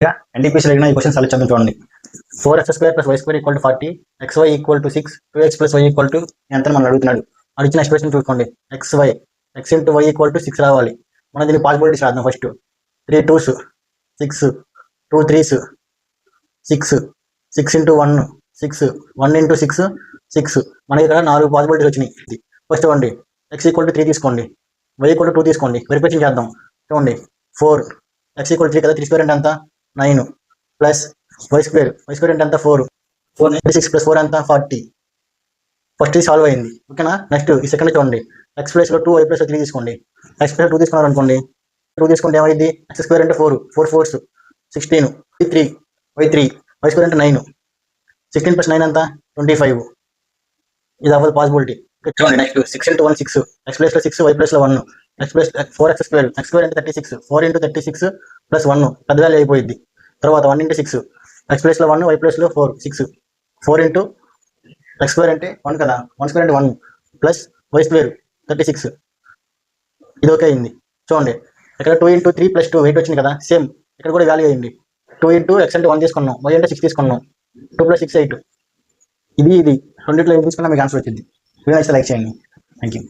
NTPC అడిగిన ఈ question solve చేద్దాం చూడండి. 4x² + y² = 40, xy = 6, 2x + y = ఎంత అని మనం అడుగుతున్నాడు. అడిగిన ఎక్స్ప్రెషన్ చూసుకోండి. xy x × y = 6 రావాలి. మనం దీనికి పాసిబిలిటీస్ రాద్దాం. First 3 2s 6, 2 3s 6, 6 × 1 6, 1 × 6 6. మనకి ఇక్కడ 4 పాసిబిలిటీస్ వచ్చినాయి. ఫస్ట్ చూడండి, x = 3 తీసుకోండి, y = 2 తీసుకోండి. వెరిఫికేషన్ చేద్దాం. చూడండి 4 x = 3 కదా, 3² అంటే ఎంత 9 ప్లస్ y² అంటే ఎంత 4 6 + 4 ఎంత 40. ఫస్ట్ ఇది సాల్వ్ అయింది. ఓకేనా. నెక్స్ట్ ఈ సెకండ్ చూడండి, x ప్లేస్లో 2 y ప్లేస్లో 3 తీసుకోండి. x ప్లేస్ 2 తీసుకున్నారు అనుకోండి, 2 తీసుకుంటే ఏమైంది, x² అంటే 4 4 4s 16, y3 y² అంటే 9, 16 + 9 ఎంత 25. ఇది అవ్వదు పాసిబిలిటీ. చూడండి నెక్స్ట్ 6 × 1 6, x ప్లేస్లో 6 y ప్లేస్లో 1, x² అంటే 36, 4 × 36 + 1 పెద్ద వాల్యూ అయిపోయింది. తర్వాత 1 × 6, x ప్లేస్లో 1 y ప్లేస్లో 4 6, 4 × x² అంటే 1 కదా, 1² అంటే 1 ప్లస్ y² 36. ఇది ఓకే అయింది. చూడండి ఇక్కడ 2 × 3 + 2 8 వచ్చింది కదా, సేమ్ ఇక్కడ కూడా వాల్యూ అయింది. 2 × x అంటే 1 తీసుకున్నాం, y అంటే 6 తీసుకున్నాం, 2 + 6 8. ఇది రెండిట్లో ఏం తీసుకున్నా మీకు ఆన్సర్ వచ్చింది. వీడియో నచ్చితే లైక్ చేయండి. Thank you.